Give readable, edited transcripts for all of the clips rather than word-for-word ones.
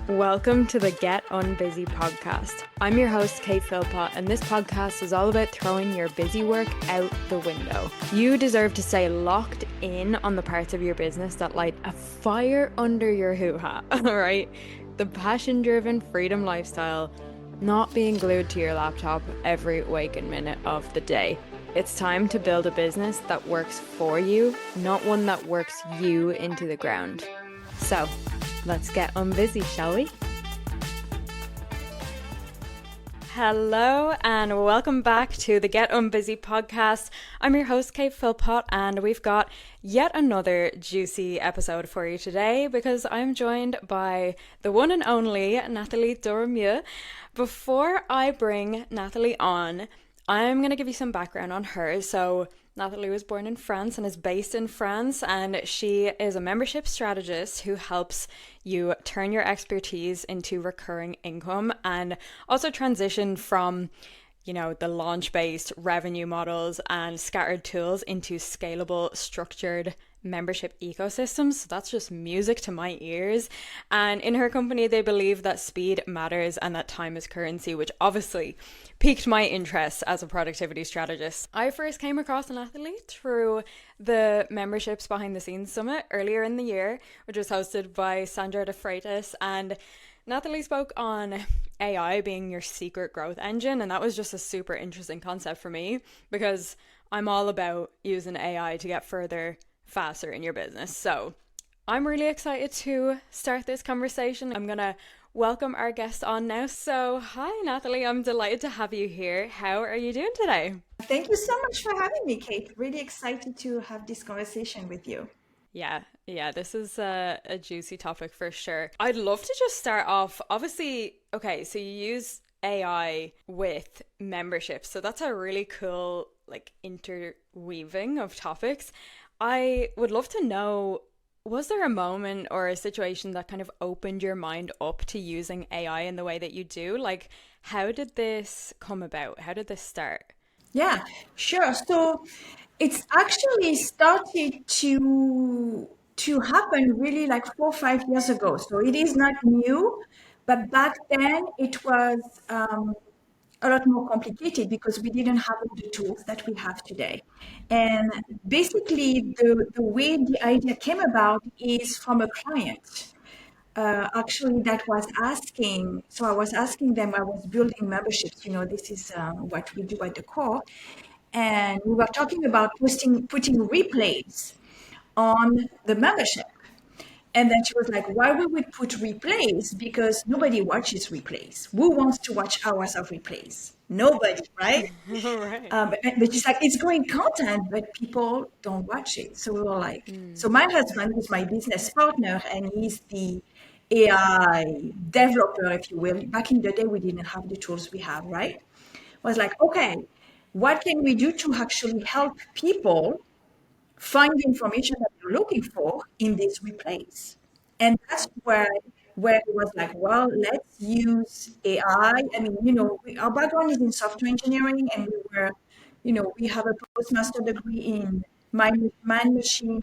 Welcome to the Get Unbusy podcast. I'm your host, Kate Philpott, and this podcast is all about throwing your busy work out the window. You deserve to stay locked in on the parts of your business that light a fire under your hoo-ha, all right? The passion-driven freedom lifestyle, not being glued to your laptop every waking minute of the day. It's time to build a business that works for you, not one that works you into the ground. So, let's get unbusy, shall we? Hello and welcome back to the Get Unbusy podcast. I'm your host, Kate Philpott, and we've got yet another juicy episode for you today because I'm joined by the one and only Nathalie Doremieux. Before I bring Nathalie on, I'm going to give you some background on her. So Nathalie was born in France and is based in France, and she is a membership strategist who helps you turn your expertise into recurring income and also transition from, the launch-based revenue models and scattered tools into scalable, structured membership ecosystems. So that's just music to my ears. And in her company, they believe that speed matters and that time is currency, which obviously piqued my interest as a productivity strategist. I first came across Nathalie through the Memberships Behind the Scenes Summit earlier in the year, which was hosted by Sandra de Freitas, and Nathalie spoke on AI being your secret growth engine, and that was just a super interesting concept for me because I'm all about using AI to get further faster in your business. So I'm really excited to start this conversation. I'm gonna welcome our guest on now. So hi Nathalie, I'm delighted to have you here. How are you doing today? Thank you so much for having me, Kate. Really excited to have this conversation with you. Yeah, this is a juicy topic for sure. I'd love to just start off, obviously, okay, so you use AI with memberships, so that's a really cool interweaving of topics. I would love to know, was there a moment or a situation that kind of opened your mind up to using AI in the way that you do? Like, how did this come about? How did this start? Yeah, sure. So it's actually started to happen really like 4 or 5 years ago. So it is not new, but back then it was a lot more complicated because we didn't have all the tools that we have today. And basically, the way the idea came about is from a client. Actually, that was asking. So I was asking them. I was building memberships. This is what we do at the core, and we were talking about putting replays on the membership. And then she was like, why would we put replays? Because nobody watches replays. Who wants to watch hours of replays? Nobody, right? Right. But she's like, it's great content, but people don't watch it. So we were like, so my husband is my business partner, and he's the AI developer, if you will. Back in the day, we didn't have the tools we have, right? Was like, okay, what can we do to actually help people find the information that you're looking for in these replays? And that's where it was like, well, let's use AI. I mean, our background is in software engineering, and we have a postmaster degree in mind-machine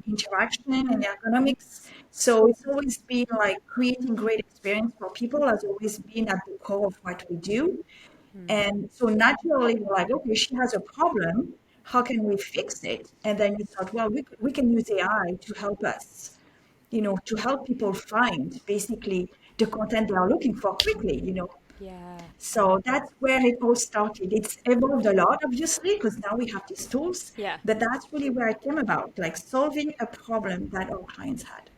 interaction and ergonomics. So it's always been like creating great experience for people has always been at the core of what we do. And so naturally, we're like, okay, she has a problem. How can we fix it? And then you thought, well, we can use AI to help us, to help people find basically the content they are looking for quickly. Yeah. So that's where it all started. It's evolved a lot, obviously, because now we have these tools. Yeah. But that's really where it came about, like solving a problem that our clients had.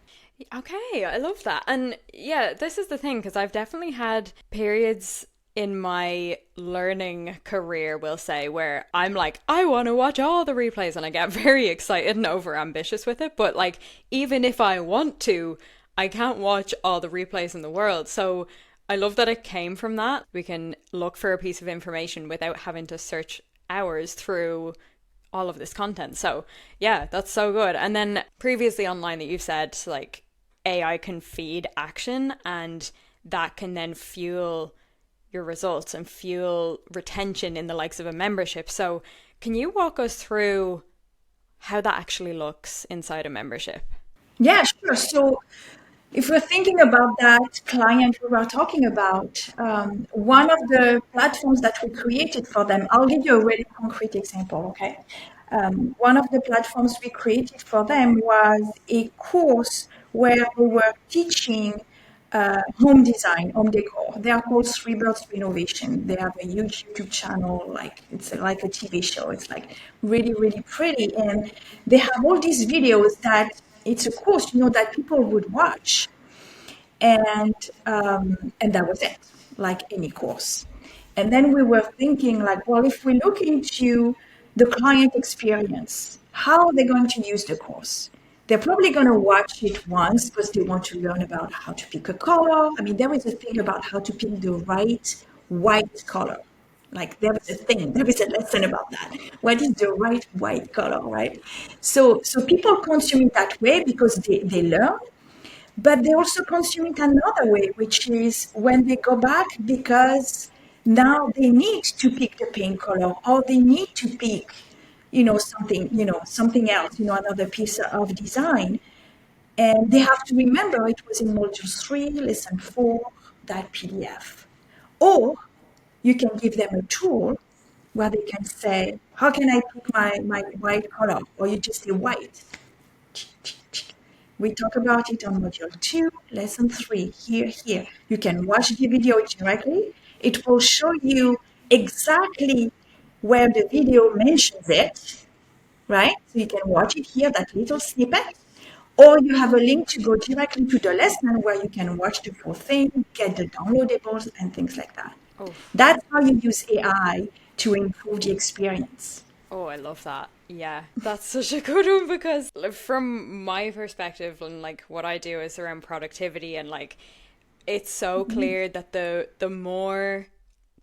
Okay, I love that. And yeah, this is the thing, because I've definitely had periods in my learning career, we'll say, where I'm like, I want to watch all the replays and I get very excited and over ambitious with it. But like, even if I want to, I can't watch all the replays in the world. So I love that it came from that. We can look for a piece of information without having to search hours through all of this content. So yeah, that's so good. And then previously online that you've said, like, AI can feed action and that can then fuel your results and fuel retention in the likes of a membership. So can you walk us through how that actually looks inside a membership? Yeah, sure. So If we're thinking about that client we were talking about, one of the platforms that we created for them, I'll give you a really concrete example, okay? One of the platforms we created for them was a course where they were teaching home design, home decor. They are called Three Birds Renovation. They have a huge YouTube channel, like it's like a TV show. It's like really, really pretty, and they have all these videos that it's a course, that people would watch, and that was it, like any course. And then we were thinking, like, well, if we look into the client experience, how are they going to use the course? They're probably going to watch it once because they want to learn about how to pick a color. I mean, there is a thing about how to pick the right white color. Like there is a thing, there is a lesson about that. What is the right white color, right? So people consume it that way because they learn, but they also consume it another way, which is when they go back because now they need to pick the paint color, or they need to pick, something else, another piece of design. And they have to remember it was in module 3, lesson 4, that PDF. Or you can give them a tool where they can say, how can I pick my white color? Or you just say white. We talk about it on module 2, lesson 3, here. You can watch the video directly. It will show you exactly where the video mentions it, right? So you can watch it here, that little snippet. Or you have a link to go directly to the lesson where you can watch the full thing, get the downloadables, and things like that. Oh, That's how you use AI to improve the experience. oh, I love that. Yeah, that's such a good one because like, from my perspective and like what I do is around productivity and like it's so clear that the more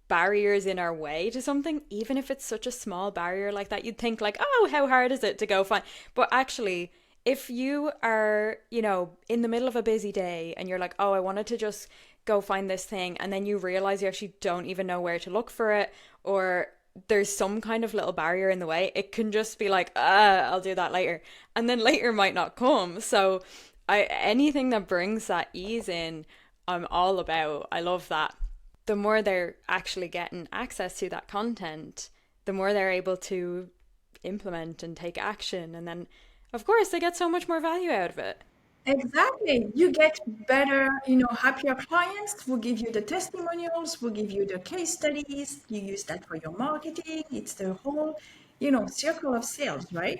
barriers in our way to something, even if it's such a small barrier like that, you'd think like, oh, how hard is it to go find? But actually, if you are, in the middle of a busy day and you're like, oh, I wanted to just go find this thing, and then you realize you actually don't even know where to look for it, or there's some kind of little barrier in the way, it can just be like, I'll do that later. And then later might not come. So anything that brings that ease in, I'm all about. I love that. The more they're actually getting access to that content, the more they're able to implement and take action. And then, of course, they get so much more value out of it. Exactly. You get better, happier clients. We'll give you the testimonials, we'll give you the case studies. You use that for your marketing. It's the whole, circle of sales, right?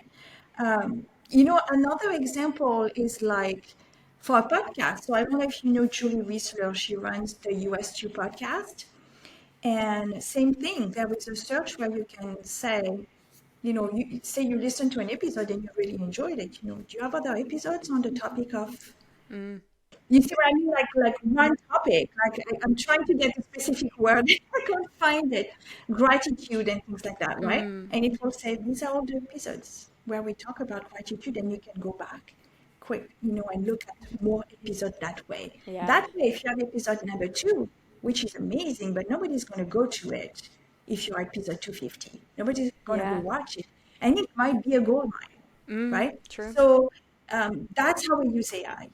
Another example is like for a podcast. So I don't know if you know Julie Wiesler. She runs the US2 podcast. And same thing, there is a search where you can say, you say you listen to an episode and you really enjoyed it. Do you have other episodes on the topic of, you see what I mean? Like one topic. Like I'm trying to get a specific word. I can't find it. Gratitude and things like that, right? And it will say these are all the episodes where we talk about gratitude, and you can go back quick, and look at more episodes that way. Yeah. That way, if you have episode number 2, which is amazing, but nobody's going to go to it if you're episode 250. Nobody's going to go Yeah. watch it. And it might be a gold mine, right? True. So that's how we use AI.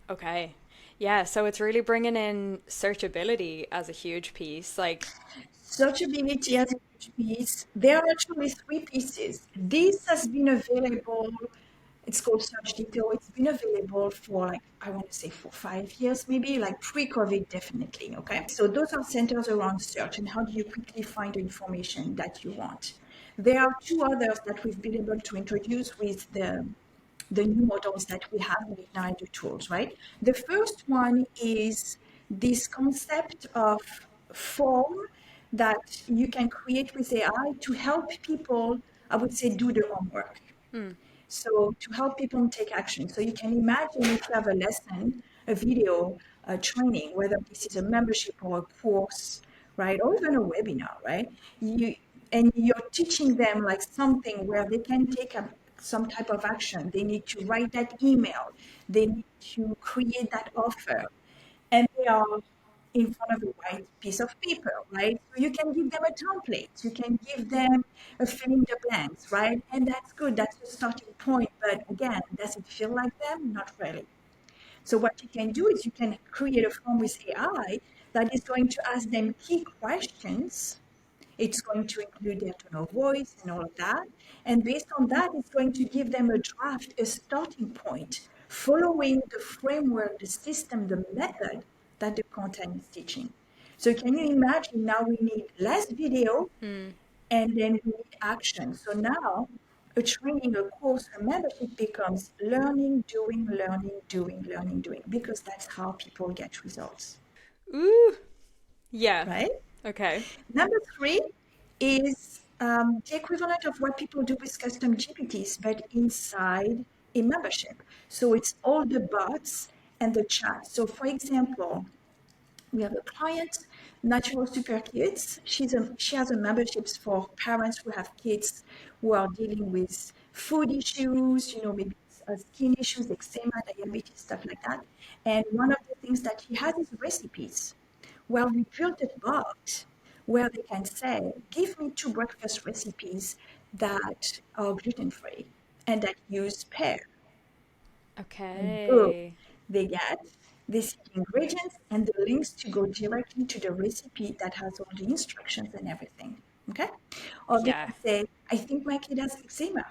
Okay. Yeah, so it's really bringing in searchability as a huge piece. Like, Searchability as a huge piece. There are actually 3 pieces. This has been available. It's called Search Detail. It's been available for like, I want to say for 5 years, maybe like pre-COVID, definitely. Okay. So those are centers around search and how do you quickly find the information that you want. There are 2 others that we've been able to introduce with the new models that we have with now the tools, right? The first one is this concept of form that you can create with AI to help people, I would say, do the homework. So to help people take action. So you can imagine if you have a lesson, a video, a training, whether this is a membership or a course, right, or even a webinar, right? And you're teaching them like something where they can take up some type of action. They need to write that email. They need to create that offer, and they are in front of a white piece of paper, right? So you can give them a template, you can give them a fill in the blanks, right? And that's good, that's the starting point. But again, does it feel like them? Not really. So what you can do is you can create a form with AI that is going to ask them key questions. It's going to include their tone of voice and all of that. And based on that, it's going to give them a draft, a starting point, following the framework, the system, the method that the content is teaching. So can you imagine now we need less video and then we need action. So now a training, a course, a membership becomes learning, doing, learning, doing, learning, doing, because that's how people get results, Ooh, yeah. right? Okay. Number three is the equivalent of what people do with custom GPTs, but inside a membership. So it's all the bots and the chat. So for example, we have a client, Natural Super Kids. She has a memberships for parents who have kids who are dealing with food issues, maybe skin issues, eczema, diabetes, stuff like that. And one of the things that she has is recipes. Well, we built a bot where they can say, give me 2 breakfast recipes that are gluten-free and that use pear. And boom, Okay. they get these ingredients and the links to go directly to the recipe that has all the instructions and everything. Okay? Or they Yeah. can say, I think my kid has eczema.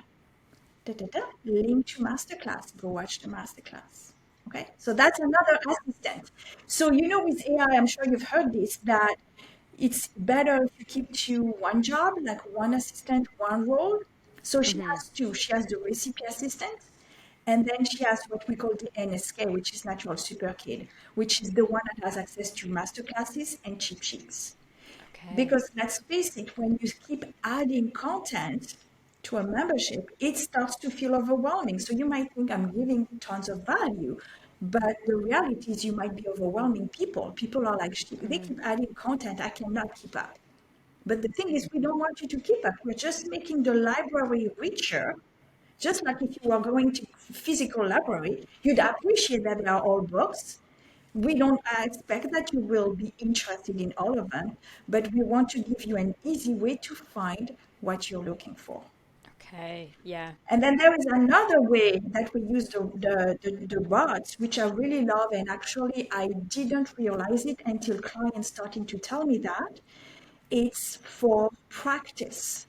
Da, da, da, link to masterclass. Go watch the masterclass. Okay? So that's another assistant. So, with AI, I'm sure you've heard this, that it's better if you keep to one job, like one assistant, one role. So she has two. She has the recipe assistant, and then she has what we call the NSK, which is Natural Super Kid, which is the one that has access to master classes and cheat sheets. Okay. Because let's face it, when you keep adding content to a membership, it starts to feel overwhelming. So you might think I'm giving tons of value, but the reality is you might be overwhelming people. People are like, they keep adding content, I cannot keep up. But the thing is, we don't want you to keep up. We're just making the library richer, just like if you are going to physical library, you'd appreciate that they are all books. We don't expect that you will be interested in all of them, but we want to give you an easy way to find what you're looking for. Okay. Yeah. And then there is another way that we use the bots, which I really love. And actually, I didn't realize it until clients starting to tell me that. It's for practice.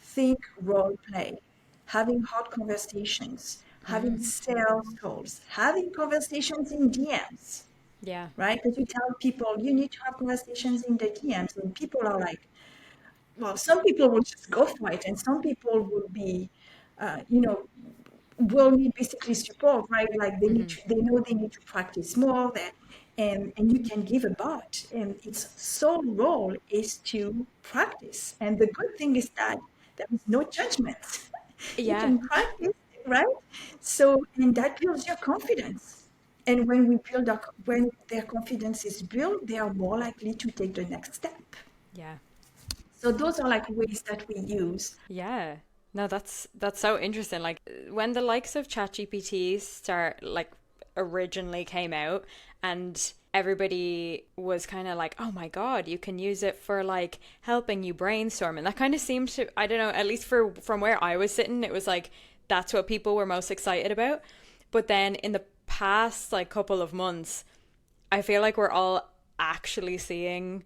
Think role play, having hard conversations, having sales calls, having conversations in DMs, Yeah. right? Because you tell people you need to have conversations in the DMs, and people are like, well, some people will just go for it, and some people will be, uh, you know, will need basically support, right? Like they know they need to practice more there, and you can give a bot, and its sole role is to practice. And the good thing is that there is no judgment. You Yeah. can practice, right? So, and that builds your confidence. And when their confidence is built, they are more likely to take the next step. Yeah. So those are like ways that we use. Yeah. No, that's so interesting. Like when the likes of ChatGPT originally came out and everybody was kind of like, "Oh my God, you can use it for like helping you brainstorm." And that kind of seemed to, I don't know, at least from where I was sitting, it was like that's what people were most excited about. But then in the past like couple of months, I feel like we're all actually seeing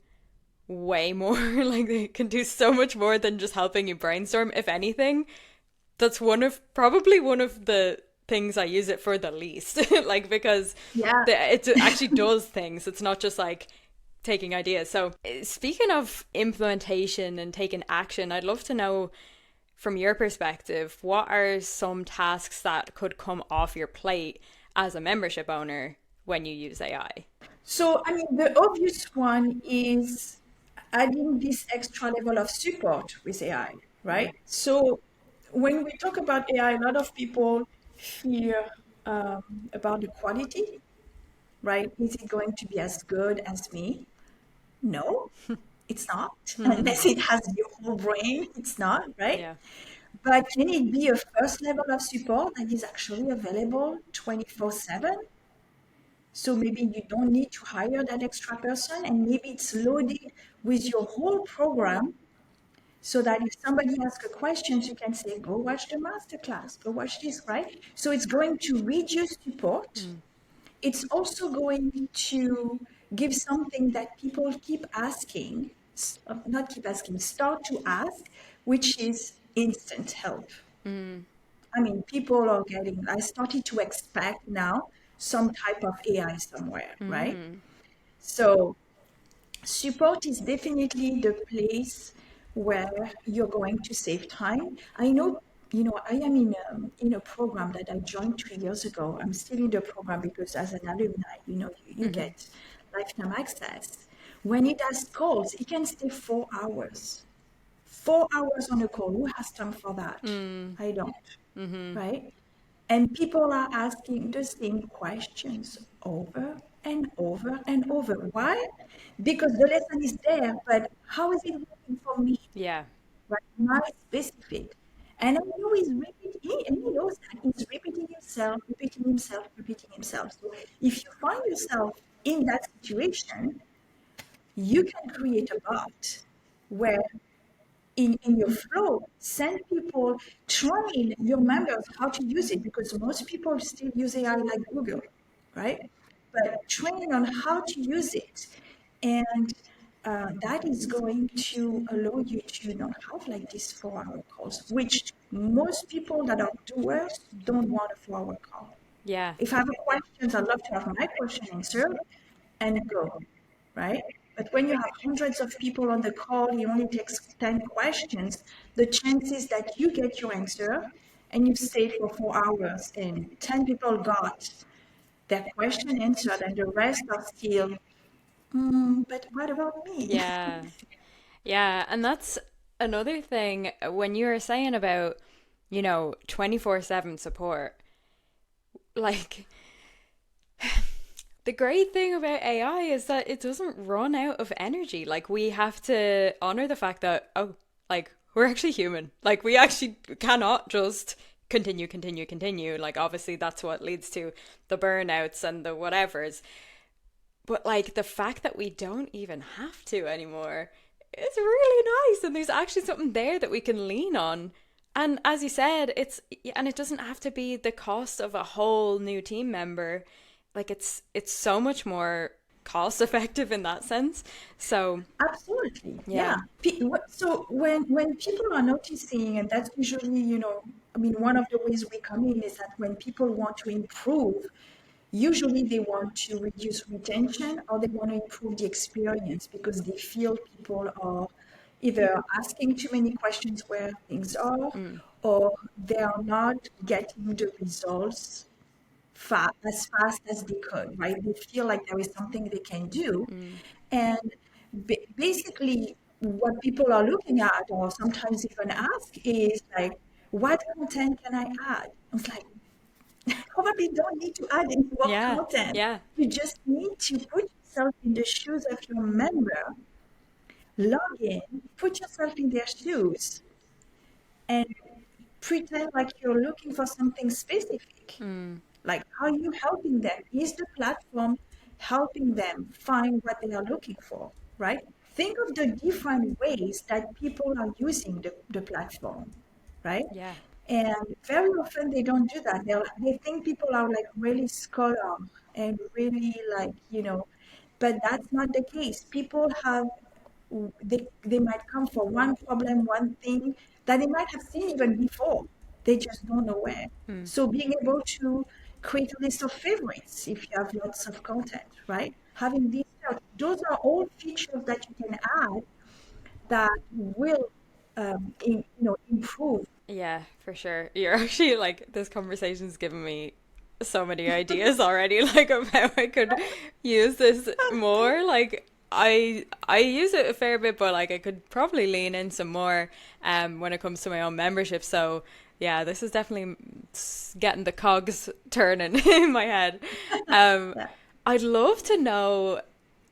way more. Like they can do so much more than just helping you brainstorm. If anything, that's probably one of the things I use it for the least. Like because Yeah. it actually does things. It's not just like taking ideas. So speaking of implementation and taking action, I'd love to know from your perspective, what are some tasks that could come off your plate as a membership owner when you use AI? So, I mean, the obvious one is adding this extra level of support with AI, right? So, when we talk about AI, a lot of people fear about the quality, right? Is it going to be as good as me? No, it's not. Unless it has your whole brain, it's not, right? Yeah. But can it be a first level of support that is actually available 24/7? So maybe you don't need to hire that extra person, and maybe it's loaded with your whole program so that if somebody asks a question, you can say, go watch the masterclass, go watch this, right? So it's going to read your support it's also going to give something that people keep asking, not keep asking, start to ask, which is instant help. I mean, people are getting, I started to expect now some type of AI somewhere, right? So support is definitely the place where you're going to save time. I know, I am in a program that I joined 2 years ago. I'm still in the program because as an alumni, you get lifetime access. When it has calls, it can stay 4 hours. 4 hours on a call. Who has time for that? I don't, right? And people are asking the same questions over and over and over. Why? Because the lesson is there, but how is it working for me? Yeah. Right? My specific. And I know he's repeating, and he knows that he's repeating himself, repeating himself, repeating himself. So if you find yourself in that situation, you can create a bot where in your flow, send people, train your members how to use it because most people still use AI like Google, right? But train on how to use it. And that is going to allow you to not have like these 4 hour calls, which most people that are doers don't want a 4 hour call. Yeah. If I have a question, I'd love to have my question answered and go, right? But when you have hundreds of people on the call, it only takes 10 questions, the chances that you get your answer and you stayed for 4 hours and 10 people got their question answered and the rest are still, but what about me? Yeah. Yeah. And that's another thing when you were saying about, 24/7 support. Like, the great thing about AI is that it doesn't run out of energy. Like, we have to honor the fact that, oh, like, we're actually human. Like, we actually cannot just continue, continue, continue. Like, obviously, that's what leads to the burnouts and the whatevers. But, like, the fact that we don't even have to anymore is really nice. And there's actually something there that we can lean on. And as you said, and it doesn't have to be the cost of a whole new team member. Like, it's so much more cost effective in that sense. So Absolutely, yeah. yeah. So when people are noticing, and that's usually, I mean, one of the ways we come in is that when people want to improve, usually they want to reduce retention or they want to improve the experience because they feel people are either asking too many questions where things are or they are not getting the results as fast as they could, right? They feel like there is something they can do. And basically, what people are looking at, or sometimes even ask, is like, what content can I add? It's like, probably don't need to add any more Yeah. content. Yeah. You just need to put yourself in the shoes of your member, log in, put yourself in their shoes, and pretend like you're looking for something specific. Like, how are you helping them? Is the platform helping them find what they are looking for, right? Think of the different ways that people are using the platform, right? Yeah. And very often they don't do that. They think people are like really scholar and really like, but that's not the case. People have they might come for one problem, one thing that they might have seen even before. They just don't know where. So being able to create a list of favorites if you have lots of content, right? Having these, those are all features that you can add that will, improve. Yeah, for sure. You're actually like, this conversation's given me so many ideas already, like, of how I could use this more. Like, I use it a fair bit, but like I could probably lean in some more when it comes to my own membership. So yeah, this is definitely getting the cogs turning in my head. Um Yeah. I'd love to know,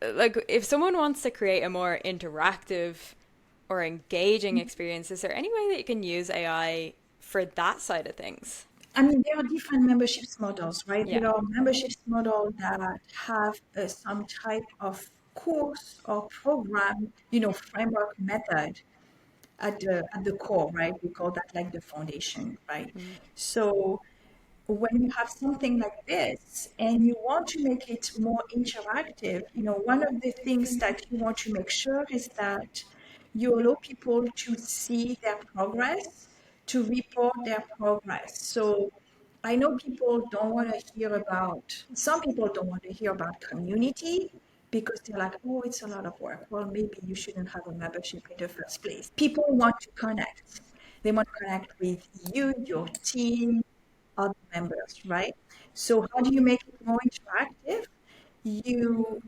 like, if someone wants to create a more interactive or engaging experience, is there any way that you can use AI for that side of things? I mean, there are different memberships models, right? Yeah. There are memberships model that have some type of course or program, framework method at the core, right? We call that like the foundation, right? So when you have something like this and you want to make it more interactive, one of the things that you want to make sure is that you allow people to see their progress, to report their progress. So I know some people don't want to hear about community because they're like, oh, it's a lot of work. Well, maybe you shouldn't have a membership in the first place. People want to connect. They want to connect with you, your team, other members, right? So how do you make it more interactive? You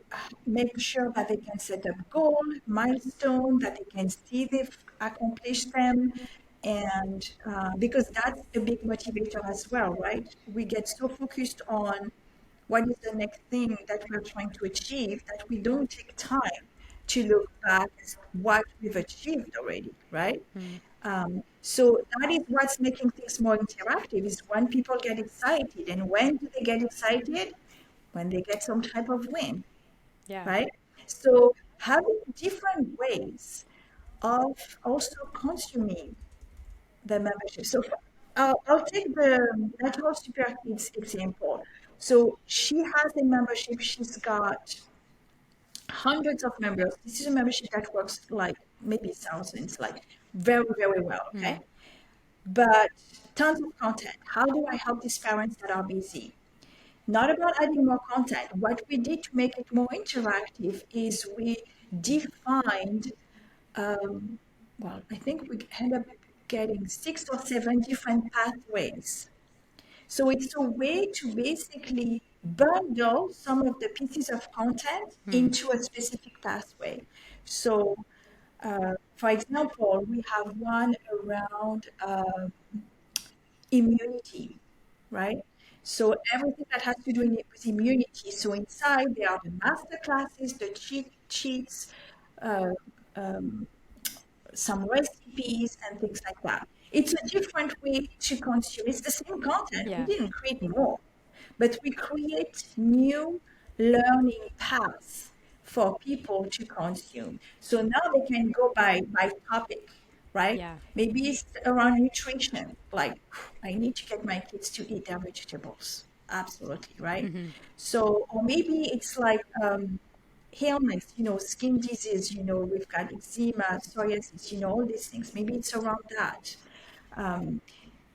make sure that they can set up goal, milestone, that they can see they've accomplished them, and because that's a big motivator as well, right? We get so focused on what is the next thing that we're trying to achieve that we don't take time to look back at what we've achieved already, right? So that is what's making things more interactive is when people get excited. And when do they get excited? When they get some type of win, Yeah. right? So having different ways of also consuming the membership. So I'll take the Natural Super Kids example. So she has a membership. She's got hundreds of members. This is a membership that works like maybe thousands, like very, very well. Okay. But tons of content. How do I help these parents that are busy? Not about adding more content. What we did to make it more interactive is we defined, I think we end up getting 6 or 7 different pathways. So it's a way to basically bundle some of the pieces of content into a specific pathway. So, for example, we have one around immunity, right? So everything that has to do with immunity. So inside there are the master classes, the cheat sheets, uh, some recipes and things like that. It's a different way to consume. It's the same content. We Yeah. didn't create more, but we create new learning paths for people to consume. So now they can go by topic, right? Yeah. Maybe it's around nutrition. Like, I need to get my kids to eat their vegetables. Absolutely, right? So, or maybe it's like ailments, skin disease, we've got eczema, psoriasis, all these things. Maybe it's around that. Um,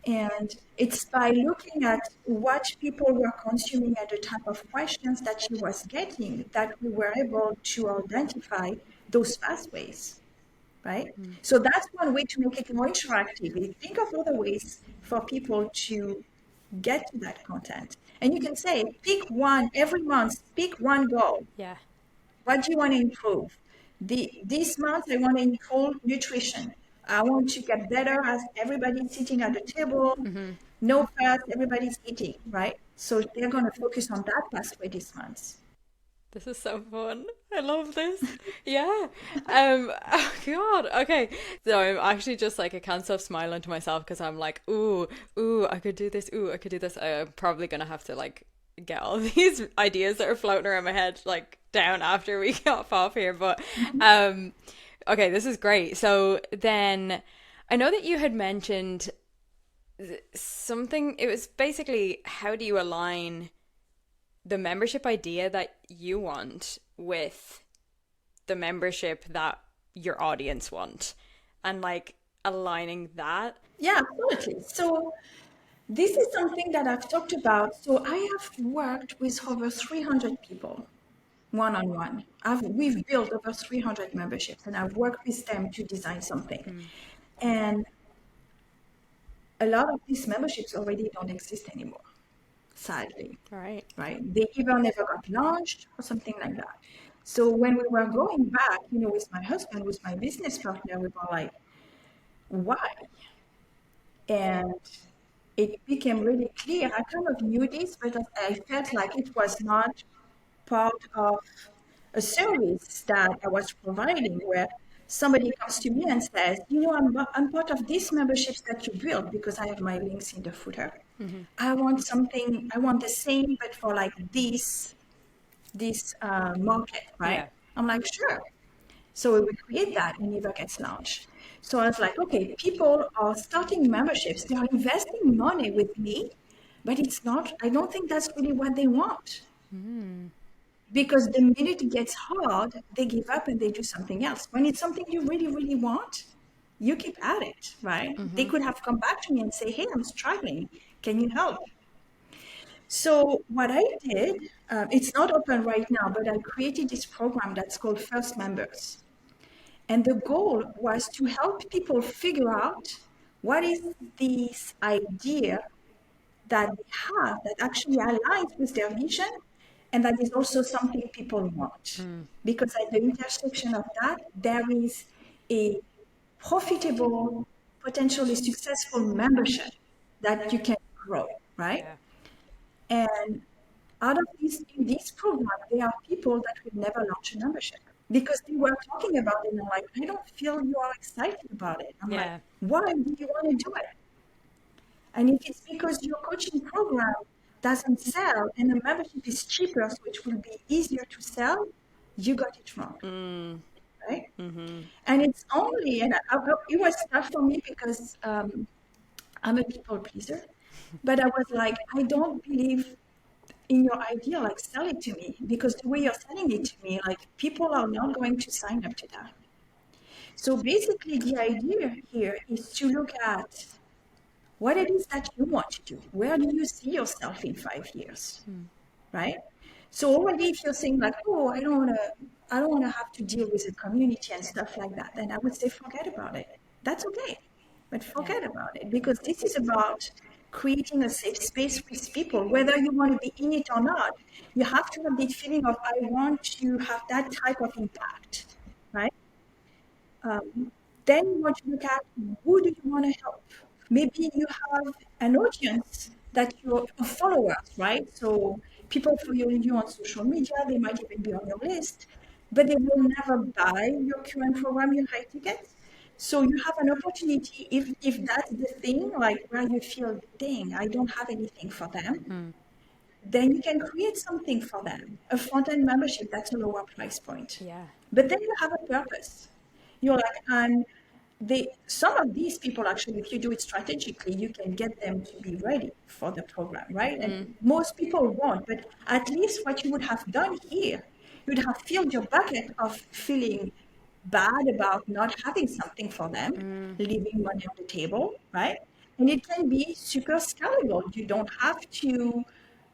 and it's by looking at what people were consuming and the type of questions that she was getting that we were able to identify those pathways, right? So that's one way to make it more interactive. Think of other ways for people to get to that content. And you can say, pick one every month, pick one goal. Yeah. What do you want to improve? This month, I want to improve nutrition. I want to get better as everybody's sitting at the table, no fuss, everybody's eating, right? So they're going to focus on that pathway this month. This is so fun. I love this. Yeah. Oh God. Okay. So I'm actually just like I can't stop smiling to myself because I'm like, ooh, I could do this. Ooh, I could do this. I'm probably gonna have to like get all these ideas that are floating around my head like down after we get off here. But okay, this is great. So then I know that you had mentioned something. It was basically how do you align the membership idea that you want with the membership that your audience want and like aligning that. Yeah, absolutely. So this is something that I've talked about. So I have worked with over 300 people one-on-one. We've built over 300 memberships and I've worked with them to design something. And a lot of these memberships already don't exist anymore, sadly, Right. right? They either never got launched or something like that. So when we were going back, with my husband, with my business partner, we were like, why? And it became really clear. I kind of knew this, but I felt like it was not part of a service that I was providing where somebody comes to me and says, I'm part of these memberships that you built because I have my links in the footer. I want something, I want the same, but for like this market, right? Yeah. I'm like, sure. So we create that and never gets launched. So I was like, okay, people are starting memberships. They are investing money with me, But it's not, I don't think that's really what they want. Because the minute it gets hard, they give up and they do something else. When it's something you really, really want, you keep at it, right? They could have come back to me and say, hey, I'm struggling. Can you help? So what I did, it's not open right now, but I created this program that's called First Members. And the goal was to help people figure out what is this idea that they have that actually aligns with their vision and that is also something people want. Because at the intersection of that, there is a profitable, potentially successful membership that you can grow, right? Yeah. And out of in this program, there are people that will never launch a membership because they were talking about it and I'm like, I don't feel you are excited about it. I'm like, Yeah. why do you want to do it? And if it's because your coaching program doesn't sell and the membership is cheaper, so it will be easier to sell, you got it wrong. Right? And it's only, it was tough for me because I'm a people pleaser, but I was like, I don't believe in your idea, like sell it to me because the way you're selling it to me, like people are not going to sign up to that. So basically the idea here is to look at what it is that you want to do. Where do you see yourself in 5 years? Right? So already if you're saying like, oh, I don't want to have to deal with the community and stuff like that, then I would say forget about it. That's okay. But Yeah. forget about it because this is about creating a safe space with people, whether you want to be in it or not. You have to have the feeling of I want to have that type of impact, right? Then you want to look at who do you want to help. Maybe you have an audience that you're followers, right? So people follow you on social media, they might even be on your list, but they will never buy your current program, your high ticket. So you have an opportunity if that's the thing, like where you feel, dang, I don't have anything for them, then you can create something for them, a front-end membership that's a lower price point. Yeah. But then you have a purpose. You're like, and some of these people actually, if you do it strategically, you can get them to be ready for the program, right? And most people won't, but at least what you would have done here, you would have filled your bucket of feeling bad about not having something for them, leaving money on the table, right? And it can be super scalable. You don't have to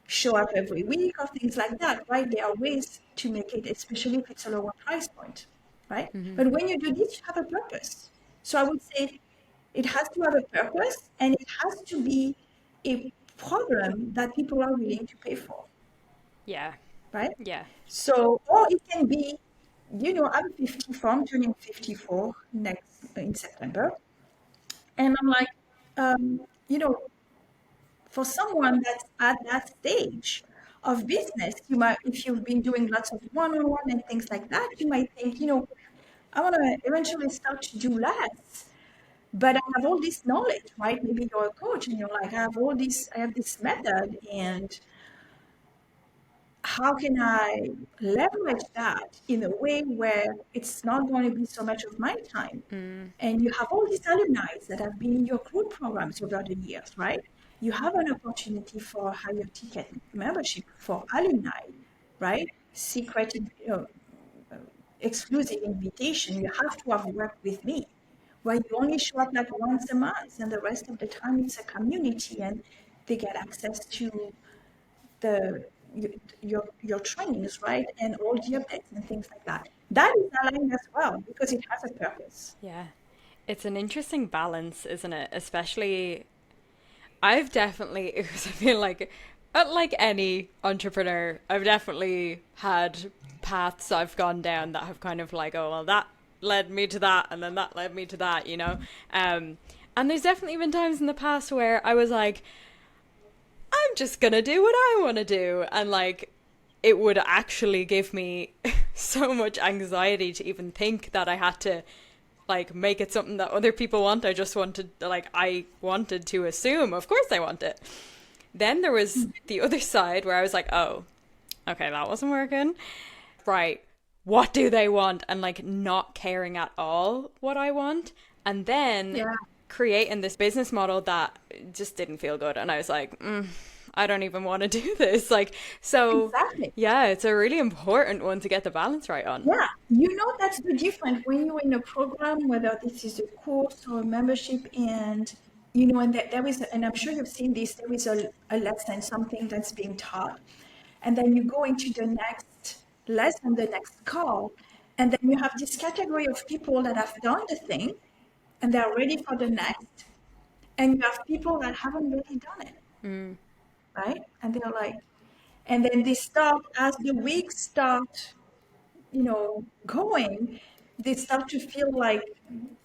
show up every week or things like that, right? There are ways to make it, especially if it's a lower price point, right? But when you do this, you have a purpose. So I would say it has to have a purpose and it has to be a problem that people are willing to pay for, Yeah. right? Yeah. So, or it can be, I'm 54, I'm turning 54 in September. And I'm like, um, you know, for someone that's at that stage of business, you might, if you've been doing lots of one-on-one and things like that, you might think, I want to eventually start to do less, but I have all this knowledge, right? Maybe you're a coach and you're like, I have this method, and how can I leverage that in a way where it's not going to be so much of my time? And you have all these alumni that have been in your group programs over the years, right? You have an opportunity for a higher ticket membership for alumni, right? Secret, exclusive invitation. You have to have worked with me, where you only show up like once a month, and the rest of the time it's a community, and they get access to the your trainings, right, and all the updates and things like that. That is aligned as well because it has a purpose. Yeah. It's an interesting balance, isn't it? Especially, I've definitely, because I feel like any entrepreneur, I've definitely had paths I've gone down that have kind of like, oh, well, that led me to that, and then that led me to that, you know? And there's definitely been times in the past where I was like, I'm just gonna do what I want to do. And like, it would actually give me so much anxiety to even think that I had to like make it something that other people want. I wanted to assume, of course I want it. Then there was the other side where I was like, oh, okay, that wasn't working. Right. What do they want? And like not caring at all what I want. And then Yeah. creating this business model that just didn't feel good. And I was like, I don't even want to do this. Like, so Exactly. yeah, it's a really important one to get the balance right on. Yeah, that's the difference when you're in a program, whether this is a course or a membership, and and there is, and I'm sure you've seen this, there is a lesson, something that's being taught, and then you go into the next lesson, the next call, and then you have this category of people that have done the thing, and they're ready for the next, and you have people that haven't really done it, right? And they're like, and then they start as the weeks start going, they start to feel like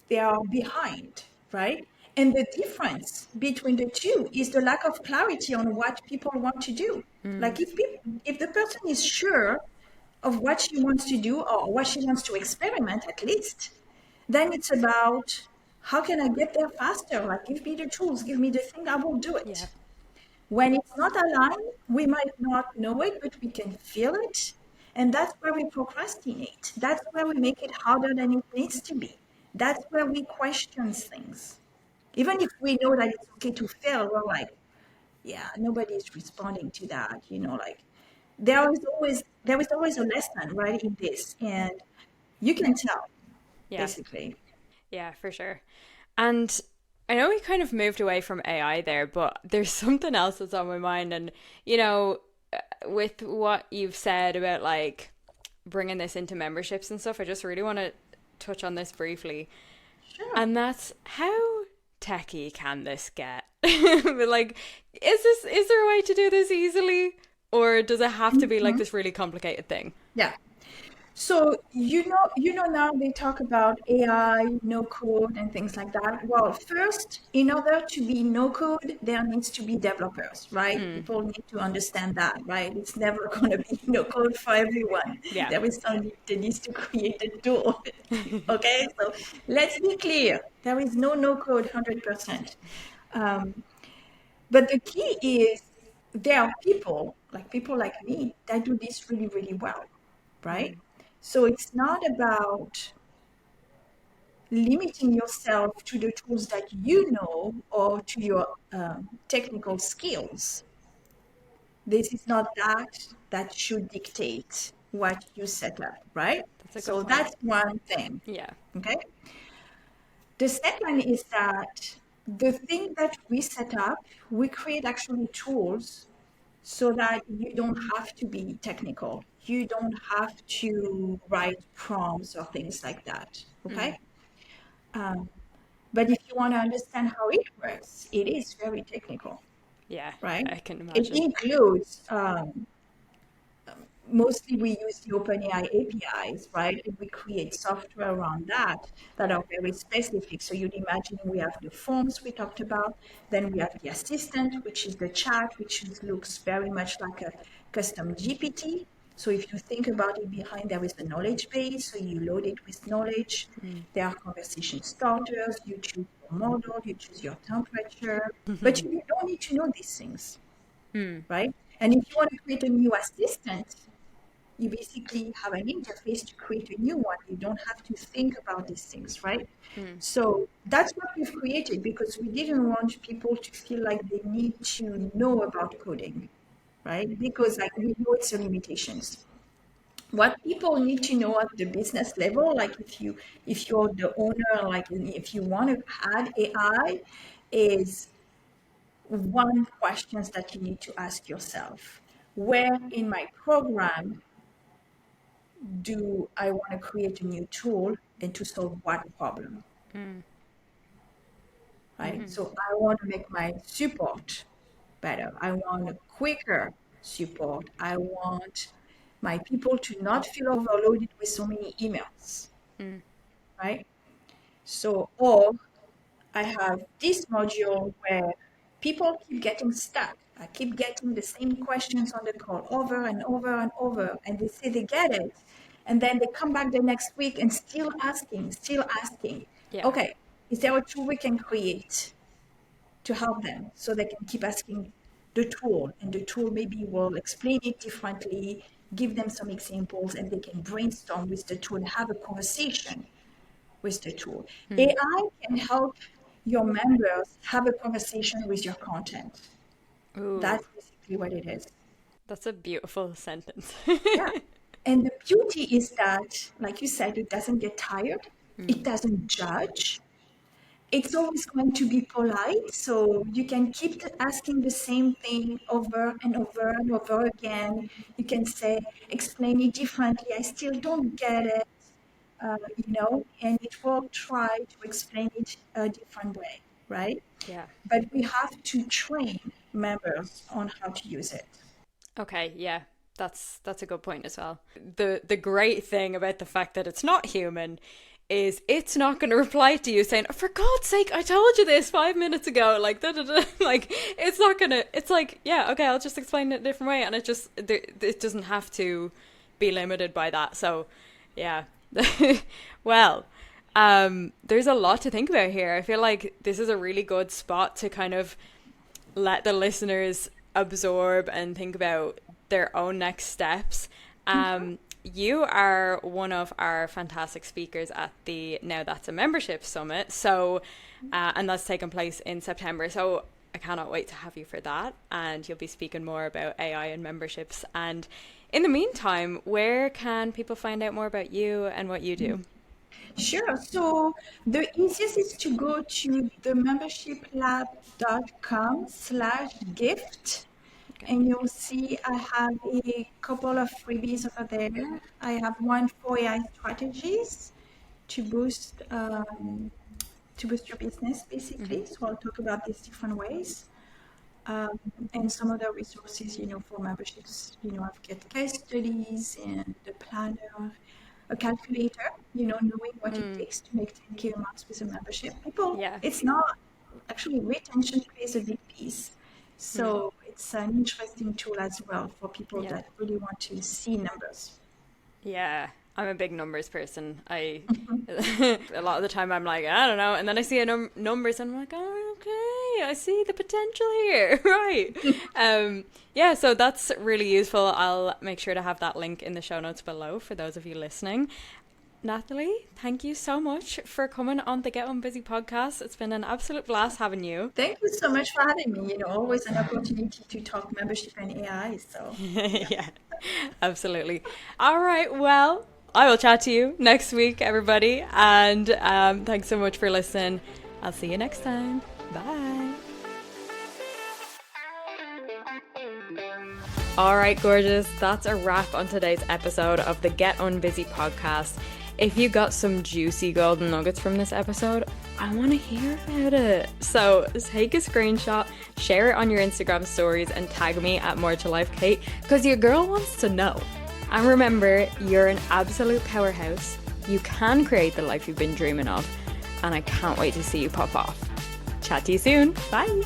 they are behind, right? And the difference between the two is the lack of clarity on what people want to do. Like if the person is sure of what she wants to do or what she wants to experiment at least, then it's about how can I get there faster? Like give me the tools, give me the thing, I will do Yeah. it. When it's not aligned, we might not know it, but we can feel it. And that's where we procrastinate. That's where we make it harder than it needs to be. That's where we question things. Even if we know that it's okay to fail, we're like, yeah, nobody's responding to that. Like there is always a lesson right in this. And you can tell, Yeah. basically. Yeah, for sure. And I know we kind of moved away from AI there, but there's something else that's on my mind. And, with what you've said about like bringing this into memberships and stuff, I just really want to touch on this briefly. Sure. And that's how techie can this get? But like, is there a way to do this easily? Or does it have to be like this really complicated thing? Yeah. So now they talk about AI, no code, and things like that. Well, first, in order to be no code, there needs to be developers, right? People need to understand that, right? It's never going to be no code for everyone. Yeah. There is somebody that needs to create a tool. Okay, so let's be clear: there is no code 100%. Um, but the key is there are people like me that do this really, really well, right? So it's not about limiting yourself to the tools that you know or to your technical skills. This is not that should dictate what you set up, right? That's a good So point. that's one thing. Yeah. Okay. The second is that the thing that we set up, we create actually tools so that you don't have to be technical. You don't have to write prompts or things like that. Okay. Um, but if you want to understand how it works, it is very technical, Yeah, right? I can It imagine. includes mostly we use the OpenAI APIs, right? And we create software around that are very specific. So you'd imagine we have the forms we talked about, then we have the assistant, which is the chat, looks very much like a custom GPT. So if you think about it, behind there is a knowledge base, so you load it with knowledge. There are conversation starters, you choose your model, you choose your temperature, but you don't need to know these things, right? And if you want to create a new assistant, you basically have an interface to create a new one. You don't have to think about these things, right? So that's what we've created because we didn't want people to feel like they need to know about coding, right? Because like we know its limitations. What people need to know at the business level, like if you're the owner, like if you want to add AI, is one questions that you need to ask yourself. Where in my program do I want to create a new tool and to solve what problem, right? So I want to make my support better. I want a quicker support. I want my people to not feel overloaded with so many emails, right? So, or I have this module where people keep getting stuck. I keep getting the same questions on the call over and over and over, and they say they get it. And then they come back the next week and still asking, still asking. Yeah. Okay, is there a tool we can create to help them so they can keep asking the tool? And the tool maybe will explain it differently, give them some examples, and they can brainstorm with the tool and have a conversation with the tool. AI can help your members have a conversation with your content. Ooh. That's basically exactly what it is. That's a beautiful sentence. Yeah. And the beauty is that, like you said, it doesn't get tired. It doesn't judge. It's always going to be polite. So you can keep asking the same thing over and over and over again. You can say, explain it differently. I still don't get it, and it will try to explain it a different way, right? Yeah. But we have to train members on how to use it. Okay, yeah. That's a good point as well. The great thing about the fact that it's not human is it's not going to reply to you saying, oh, for God's sake, I told you this 5 minutes ago, like da, da, da. Like it's not gonna, it's like, yeah, okay, I'll just explain it a different way, and it doesn't have to be limited by that. So yeah. Well, there's a lot to think about here. I feel like this is a really good spot to kind of let the listeners absorb and think about their own next steps. You are one of our fantastic speakers at the Now That's a Membership Summit. So, and that's taking place in September. So I cannot wait to have you for that. And you'll be speaking more about AI and memberships. And in the meantime, where can people find out more about you and what you do? Sure. So the easiest is to go to themembershiplab.com/gift. And you'll see I have a couple of freebies over there. I have one for AI strategies to boost your business, basically. So I'll talk about these different ways. And some other resources, for memberships. I've got case studies and the planner, a calculator, knowing what it takes to make 10K a month with a membership. It's not actually retention plays a big piece. So it's an interesting tool as well for people that really want to see numbers. Yeah, I'm a big numbers person. A lot of the time I'm like, I don't know. And then I see numbers and I'm like, oh, okay, I see the potential here. Right. Yeah, so that's really useful. I'll make sure to have that link in the show notes below for those of you listening. Nathalie, thank you so much for coming on the Get On Busy podcast. It's been an absolute blast having you. Thank you so much for having me. Always an opportunity to talk membership and AI. So yeah, absolutely. All right, well, I will chat to you next week, everybody. And thanks so much for listening. I'll see you next time. Bye. All right, gorgeous. That's a wrap on today's episode of the Get On Busy podcast. If you got some juicy golden nuggets from this episode, I want to hear about it. So take a screenshot, share it on your Instagram stories, and tag me at More to Life Kate, because your girl wants to know. And remember, you're an absolute powerhouse. You can create the life you've been dreaming of, and I can't wait to see you pop off. Chat to you soon. Bye.